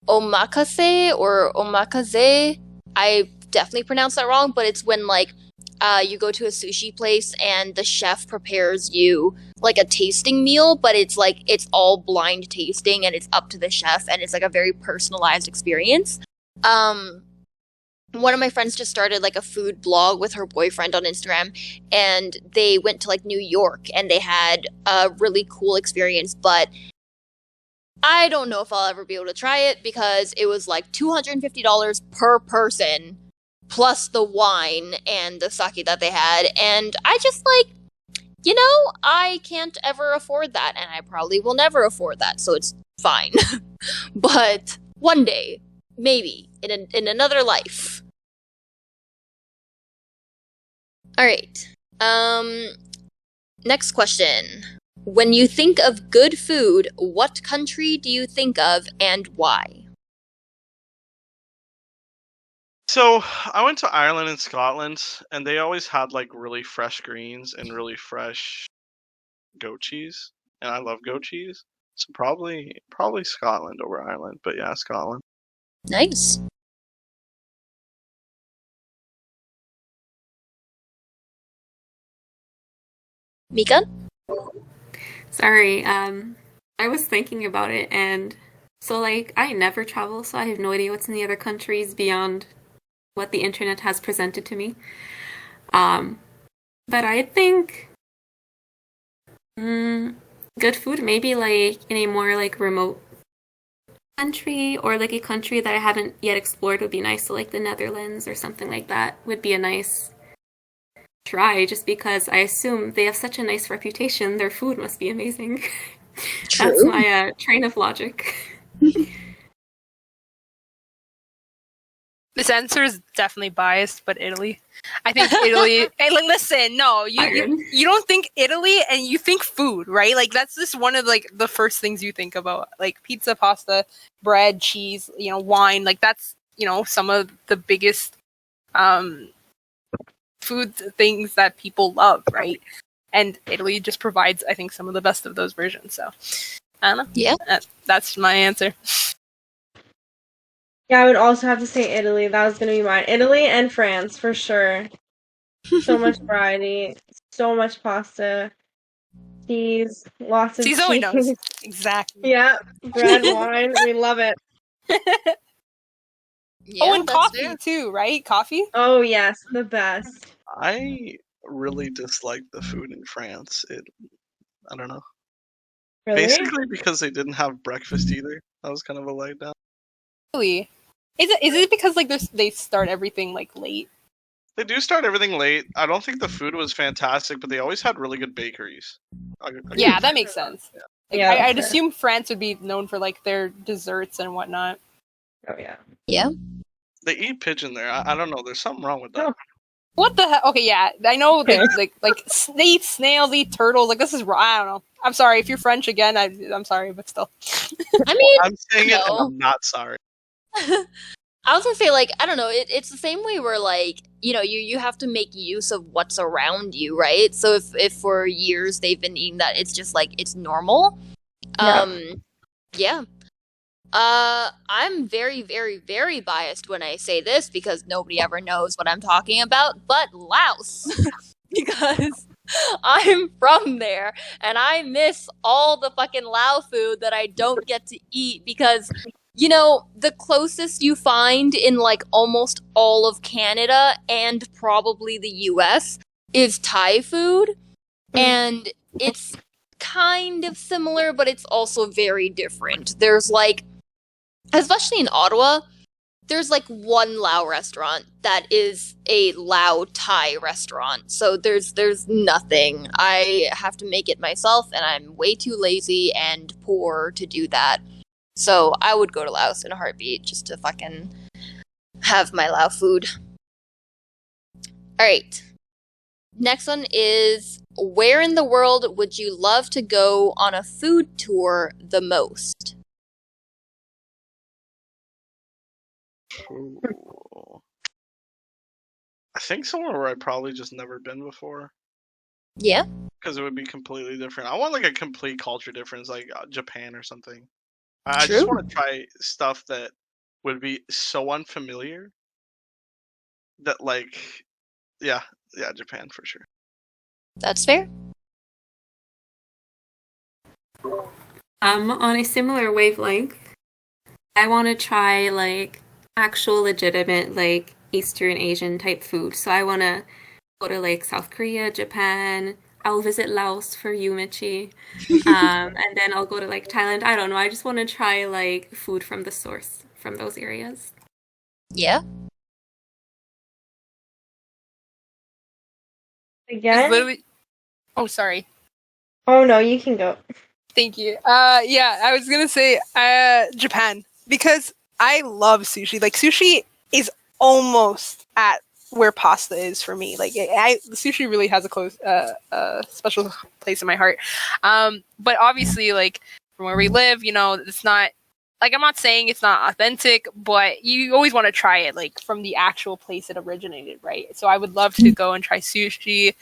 omakase or omakaze. I definitely pronounced that wrong, but it's when like you go to a sushi place and the chef prepares you like a tasting meal, but it's like it's all blind tasting and it's up to the chef and it's like a very personalized experience. One of my friends just started like a food blog with her boyfriend on Instagram, and they went to like New York and they had a really cool experience, but I don't know if I'll ever be able to try it because it was like $250 per person plus the wine and the sake that they had, and I just like, I can't ever afford that, and I probably will never afford that, so it's fine. But one day, maybe in another life. All right. Next question. When you think of good food, what country do you think of and why? So I went to Ireland and Scotland, and they always had like really fresh greens and really fresh goat cheese, and I love goat cheese. So probably Scotland over Ireland, but yeah, Scotland. Nice. Mikan? Sorry, I was thinking about it, and so like I never travel, so I have no idea what's in the other countries beyond what the internet has presented to me. But I think good food maybe like in a more like remote country or like a country that I haven't yet explored would be nice. So like the Netherlands or something like that would be a nice try, just because I assume they have such a nice reputation, their food must be amazing. That's my train of logic. This answer is definitely biased, but Italy. I think Italy. Hey, like, listen, no, you don't think Italy and you think food, right? Like that's just one of like the first things you think about, like pizza, pasta, bread, cheese, wine. Like that's some of the biggest food things that people love, right? And Italy just provides, I think, some of the best of those versions. So I don't know. Yeah, that's my answer. Yeah, I would also have to say Italy. That was gonna be mine. Italy and France for sure. So much variety, so much pasta, cheese, lots of See, Zoe cheese. knows exactly. Yeah, bread, wine. We love it. Yeah, and coffee too, right? Coffee. Oh yes, the best. I really dislike the food in France. I don't know. Really? Basically because they didn't have breakfast either. That was kind of a letdown. Really? Is it because like they start everything like late? They do start everything late. I don't think the food was fantastic, but they always had really good bakeries. Yeah, that makes sense. Yeah. Like, I'd assume France would be known for like their desserts and whatnot. Oh yeah. Yeah. They eat pigeon there. I don't know. There's something wrong with that. Oh. What the hell? Okay, yeah, I know. They eat snails, they eat turtles. Like this is wrong. I don't know. I'm sorry if you're French again. I'm sorry, but still. I mean, I'm saying it, and I'm not sorry. I was gonna say, like, I don't know, it's the same way where, like, you have to make use of what's around you, right? So if for years they've been eating that, it's just like it's normal. Yeah. I'm very, very, very biased when I say this because nobody ever knows what I'm talking about, but Laos. Because I'm from there and I miss all the fucking Lao food that I don't get to eat because, the closest you find in like almost all of Canada and probably the US is Thai food. And it's kind of similar, but it's also very different. There's like, especially in Ottawa, there's like one Lao restaurant that is a Lao Thai restaurant. So there's nothing. I have to make it myself and I'm way too lazy and poor to do that. So I would go to Laos in a heartbeat just to fucking have my Lao food. All right. Next one is, where in the world would you love to go on a food tour the most? Ooh. I think somewhere where I've probably just never been before. Yeah? Because it would be completely different. I want like a complete culture difference, like Japan or something. I True. just want to try stuff that would be so unfamiliar that, like, yeah, Japan for sure. That's fair. On a similar wavelength, I want to try like actual legitimate like Eastern Asian type food. So I want to go to like South Korea, Japan. I'll visit Laos for you, Michi. And then I'll go to like Thailand. I don't know. I just want to try like food from the source from those areas. Yeah. Again? Literally. Oh, sorry. Oh no, you can go. Thank you. Yeah, I was gonna say Japan because I love sushi. Like sushi is almost at where pasta is for me. Like sushi really has a close, special place in my heart. But obviously, like from where we live, it's not. Like I'm not saying it's not authentic, but you always want to try it, like from the actual place it originated, right? So I would love to go and try sushi,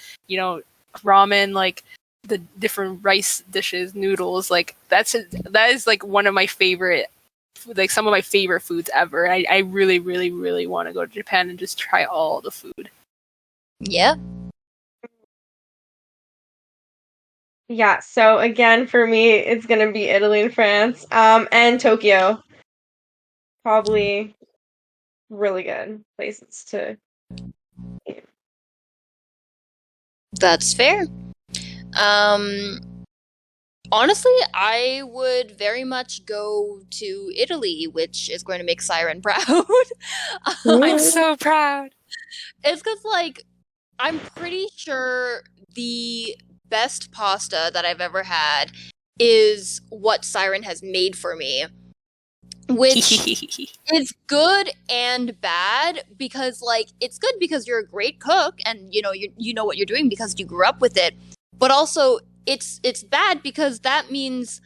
ramen, like the different rice dishes, noodles, like that is like one of my favorite, like some of my favorite foods ever. I really, really, really want to go to Japan and just try all the food. Yeah. Yeah, so again for me it's gonna be Italy and France. And Tokyo. Probably really good places to eat. That's fair. Honestly, I would very much go to Italy, which is going to make Siren proud. I'm so proud. It's because, like, I'm pretty sure the best pasta that I've ever had is what Siren has made for me, which is good and bad because, like, it's good because you're a great cook and you know what you're doing because you grew up with it, but also it's bad because that means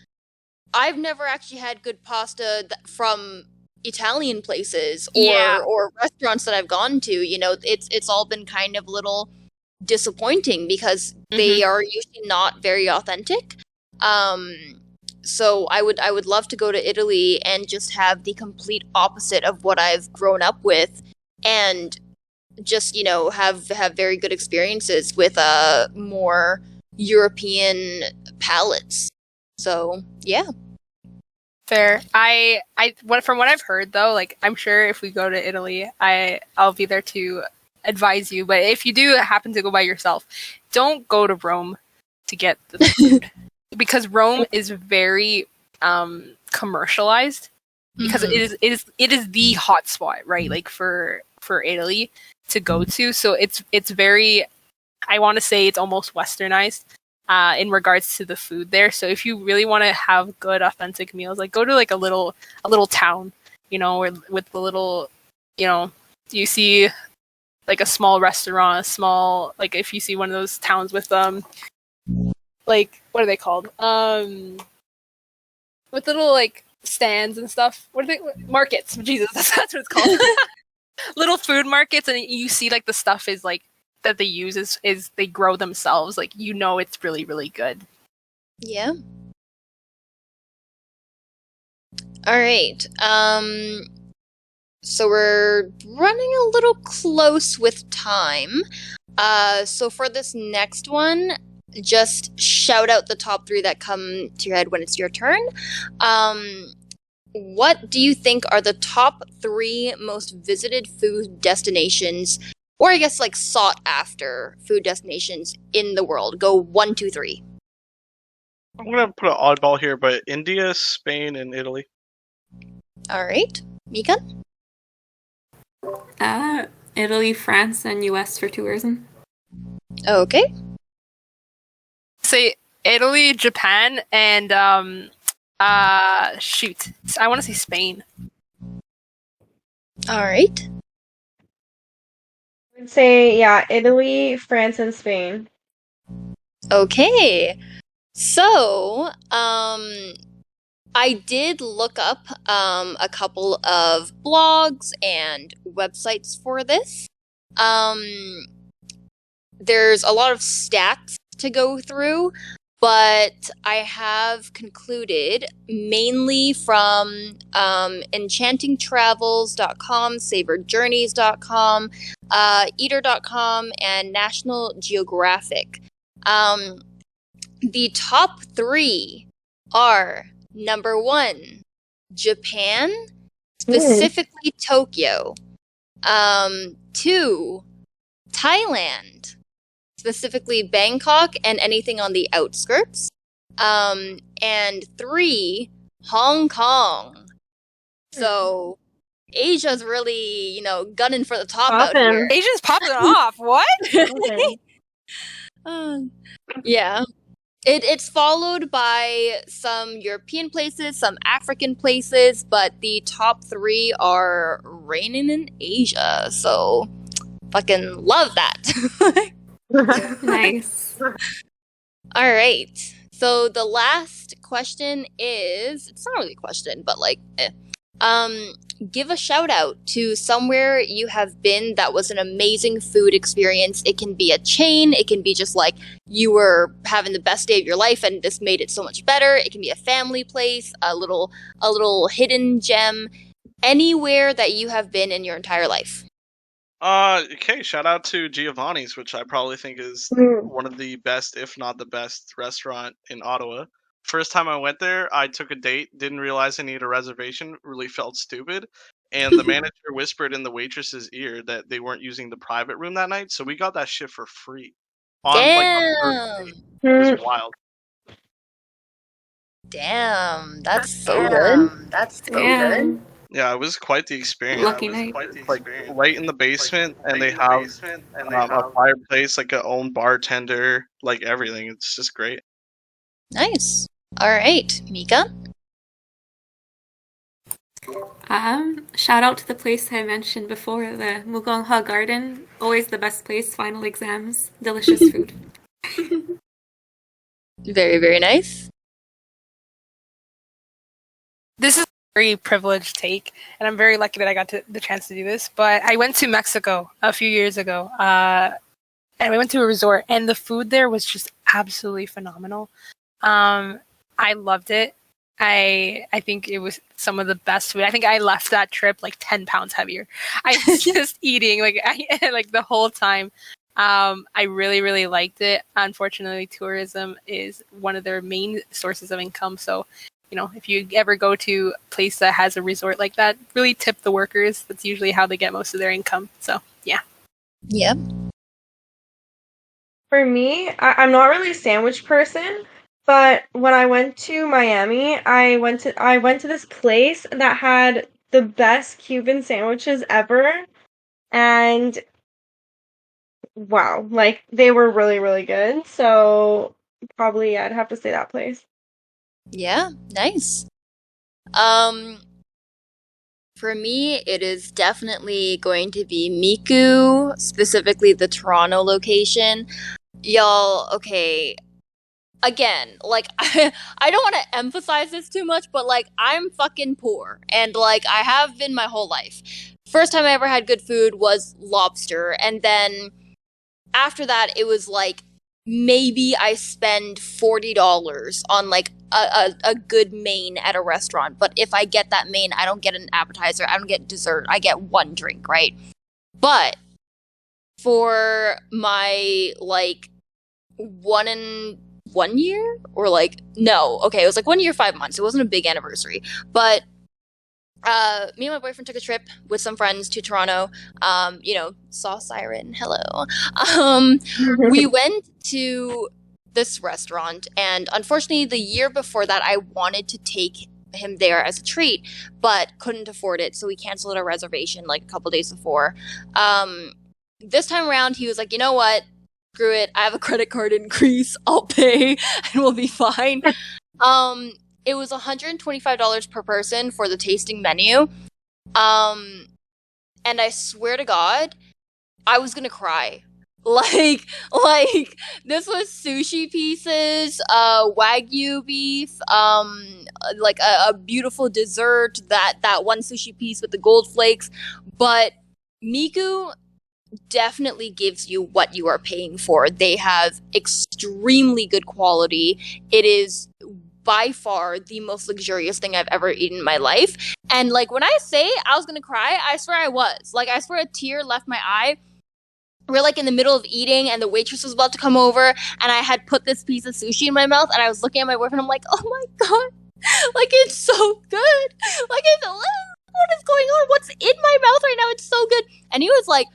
I've never actually had good pasta from Italian places or restaurants that I've gone to. It's all been kind of a little disappointing because they are usually not very authentic. So I would love to go to Italy and just have the complete opposite of what I've grown up with, and just have very good experiences with more European palates. So yeah. Fair. From what I've heard though, like I'm sure if we go to Italy, I'll be there to advise you. But if you do happen to go by yourself, don't go to Rome to get the food because Rome is very commercialized because it is the hotspot, right? Like for Italy to go to. So it's very, I want to say it's almost westernized in regards to the food there. So if you really want to have good authentic meals, like go to like a little town, where with the little, you see like a small restaurant, like if you see one of those towns with like what are they called? With little like stands and stuff. What are they? Markets. Jesus, that's what it's called. Little food markets, and you see like the stuff is like that they use is they grow themselves. Like it's really really good. Yeah. All right. So we're running a little close with time. So for this next one, just shout out the top 3 that come to your head when it's your turn. What do you think are the top 3 most visited food destinations, or I guess like sought after food destinations in the world? Go 1, 2, 3. I'm gonna put an oddball here, but India, Spain, and Italy. All right, Mikan? Italy, France, and US for tourism. Okay. Say Italy, Japan, and shoot, I want to say Spain. All right. I would say, yeah, Italy, France, and Spain. Okay. So, I did look up a couple of blogs and websites for this. There's a lot of stats to go through, but I have concluded mainly from enchantingtravels.com, savorjourneys.com, eater.com, and National Geographic. The top 3 are number 1, Japan, specifically Tokyo. 2, Thailand, specifically Bangkok and anything on the outskirts. And 3, Hong Kong. So Asia's really, gunning for the top out here. Asia's popping off. What? Yeah. It's followed by some European places, some African places, but the top 3 are reigning in Asia. So fucking love that. Nice. All right. So the last question is, it's not really a question, but give a shout out to somewhere you have been that was an amazing food experience. It can be a chain. It can be just like you were having the best day of your life and this made it so much better. It can be a family place, a little hidden gem, anywhere that you have been in your entire life. Okay, shout out to Giovanni's, which I probably think is one of the best, if not the best, restaurant in Ottawa. First time I went there, I took a date, didn't realize I needed a reservation, really felt stupid, and the manager whispered in the waitress's ear that they weren't using the private room that night, so we got that shit for free. Damn! It was wild. Damn, that's so good. Good. Yeah, it was quite the experience. Lucky night. Right in the basement, and they have a fireplace, like a own bartender, like everything. It's just great. Nice. All right, Mika. Shout out to the place I mentioned before, the Mugongha Garden. Always the best place. Final exams, delicious food. Very, very nice. This is a very privileged take, and I'm very lucky that I got the chance to do this. But I went to Mexico a few years ago, and we went to a resort, and the food there was just absolutely phenomenal. I loved it. I think it was some of the best food. I think I left that trip like 10 pounds heavier. I was just eating like the whole time. I really, really liked it. Unfortunately, tourism is one of their main sources of income. So, if you ever go to a place that has a resort like that, really tip the workers. That's usually how they get most of their income. So, yeah. Yep. For me, I'm not really a sandwich person, but when I went to Miami, I went to this place that had the best Cuban sandwiches ever, and wow, like they were really, really good. So probably I'd have to say that place. Yeah, nice. For me, it is definitely going to be Miku, specifically the Toronto location. Y'all, okay, again, like, I don't want to emphasize this too much, but, like, I'm fucking poor. And, like, I have been my whole life. First time I ever had good food was lobster. And then after that, it was, like, maybe I spend $40 on, like, a good main at a restaurant. But if I get that main, I don't get an appetizer. I don't get dessert. I get one drink, right? But for my, like, 1 year, or like, no, okay, it was like 1 year, 5 months. It wasn't a big anniversary, but me and my boyfriend took a trip with some friends to Toronto. Saw Siren. Hello. We went to this restaurant, and unfortunately, the year before that, I wanted to take him there as a treat, but couldn't afford it, so we canceled our reservation like a couple days before. This time around, he was like, you know what? Screw it. I have a credit card increase. I'll pay, and we'll be fine. It was $125 per person for the tasting menu. And I swear to God, I was gonna cry. Like, this was sushi pieces, Wagyu beef, like a beautiful dessert, that one sushi piece with the gold flakes. But Miku definitely gives you what you are paying for. They have extremely good quality. It is by far the most luxurious thing I've ever eaten in my life. And, like, when I say I was gonna cry, I swear I was. Like, I swear a tear left my eye. We're, like, in the middle of eating, and the waitress was about to come over, and I had put this piece of sushi in my mouth, and I was looking at my boyfriend, I'm like, oh my god, like, it's so good. Like, what is going on? What's in my mouth right now? It's so good. And he was like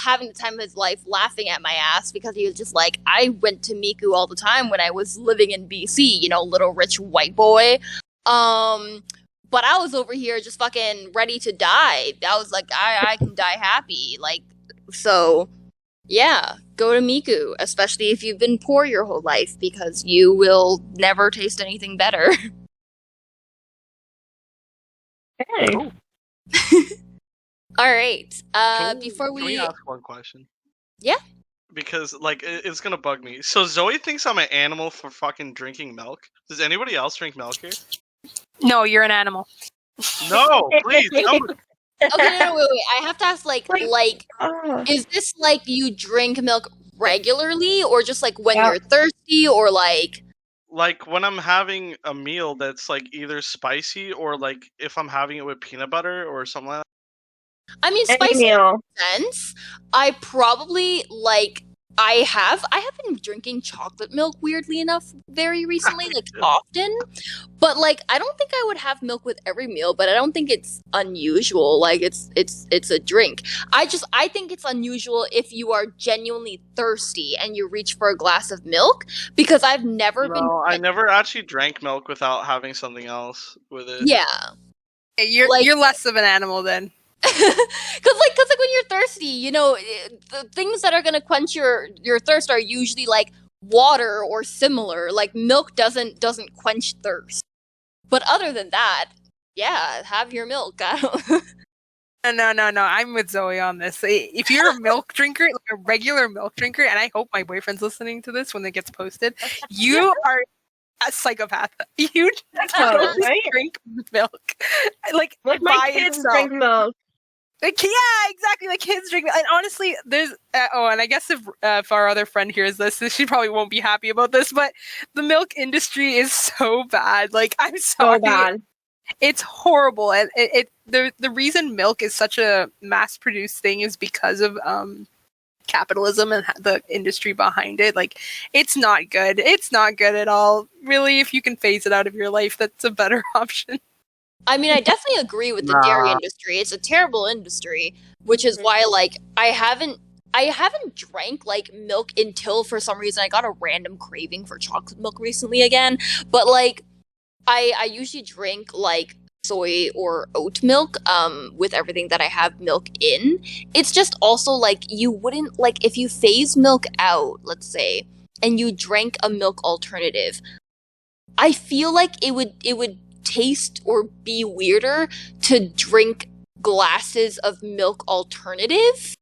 having the time of his life, laughing at my ass, because he was just like, I went to Miku all the time when I was living in BC, little rich white boy. But I was over here just fucking ready to die. I was like, I can die happy. Like, so yeah, go to Miku, especially if you've been poor your whole life, because you will never taste anything better. Okay. Cool. All right. Can Before we ask one question? Yeah. Because, like, it's gonna bug me. So Zoe thinks I'm an animal for fucking drinking milk. Does anybody else drink milk here? No, you're an animal. No, please. No. Okay, no, wait. I have to ask, like, is this like you drink milk regularly, or just like when you're thirsty, or like? Like when I'm having a meal that's like either spicy, or like if I'm having it with peanut butter or something like that. I mean, spicy makes sense. I probably I have been drinking chocolate milk, weirdly enough, very recently, like often. But like, I don't think I would have milk with every meal, but I don't think it's unusual. Like, it's a drink. I think it's unusual if you are genuinely thirsty and you reach for a glass of milk, because I've never been. I never actually drank milk without having something else with it. Yeah. You're less of an animal then. Cause when you're thirsty, the things that are gonna quench your thirst are usually like water or similar. Like, milk doesn't quench thirst. But other than that, yeah, have your milk. No. I'm with Zoe on this. If you're a milk drinker, like a regular milk drinker, and I hope my boyfriend's listening to this when it gets posted, you are a psychopath. You don't drink milk. Like my kids drink milk. Like, yeah, exactly. Like, kids drink milk. And honestly, there's and I guess if our other friend hears this, she probably won't be happy about this, but the milk industry is so bad. Like, I'm sorry. So bad. It's horrible, and the reason milk is such a mass-produced thing is because of capitalism and the industry behind it. Like, it's not good. It's not good at all. Really, if you can phase it out of your life, that's a better option. I mean, I definitely agree with the dairy industry. It's a terrible industry, which is why, like, I haven't drank, like, milk until, for some reason, I got a random craving for chocolate milk recently again. But, like, I usually drink, like, soy or oat milk with everything that I have milk in. It's just also, like, you wouldn't, like, if you phase milk out, let's say, and you drank a milk alternative, I feel like it would taste or be weirder to drink glasses of milk alternative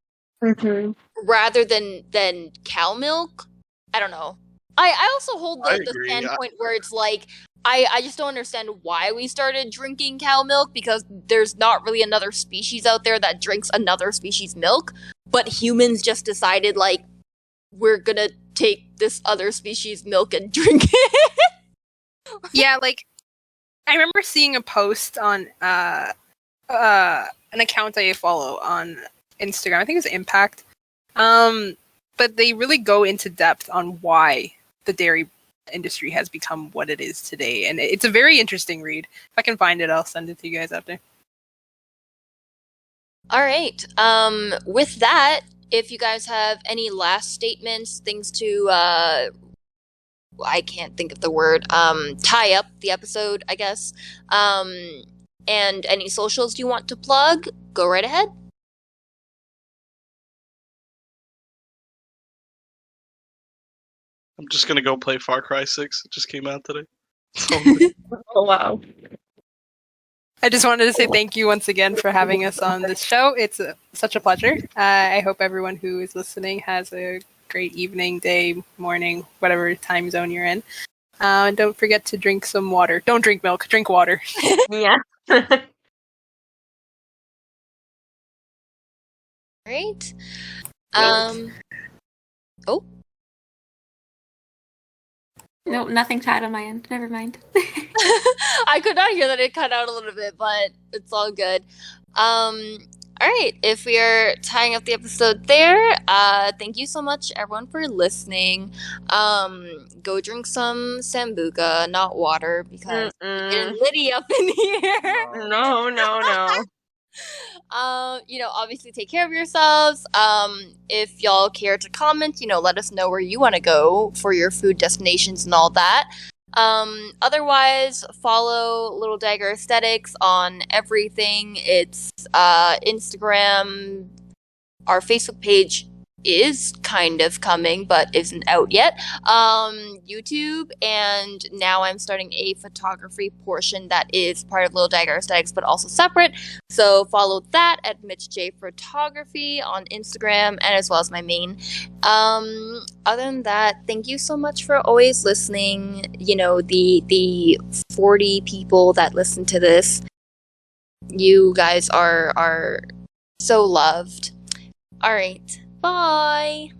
rather than cow milk. I don't know. I also hold I the agree. standpoint where it's like I just don't understand why we started drinking cow milk, because there's not really another species out there that drinks another species' milk, but humans just decided like we're gonna take this other species' milk and drink it. Yeah, like I remember seeing a post on an account I follow on Instagram. I think it was Impact. But they really go into depth on why the dairy industry has become what it is today, and it's a very interesting read. If I can find it, I'll send it to you guys after. All right. With that, if you guys have any last statements, things to I can't think of the word, tie up the episode, I guess. And any socials you want to plug, go right ahead. I'm just gonna go play Far Cry 6. It just came out today. Oh wow. I just wanted to say thank you once again for having us on this show. It's such a pleasure. I hope everyone who is listening has a great evening, day, morning, whatever time zone you're in. And don't forget to drink some water. Don't drink milk, drink water. Yeah. Great. Oh. Nope, nothing tied on my end. Never mind. I could not hear that. It cut out a little bit, but it's all good. All right. If we are tying up the episode there, thank you so much, everyone, for listening. Go drink some sambuca, not water, because we're getting litty up in here. No. Obviously take care of yourselves. If y'all care to comment, let us know where you want to go for your food destinations and all that. Otherwise, follow Little Dagger Aesthetics on everything. It's Instagram. Our Facebook page is kind of coming, but isn't out yet. YouTube, and now I'm starting a photography portion that is part of Little Dagger Aesthetics, but also separate. So follow that at Mitch J Photography on Instagram, and as well as my main. Other than that, thank you so much for always listening. The 40 people that listen to this, you guys are so loved. All right. Bye.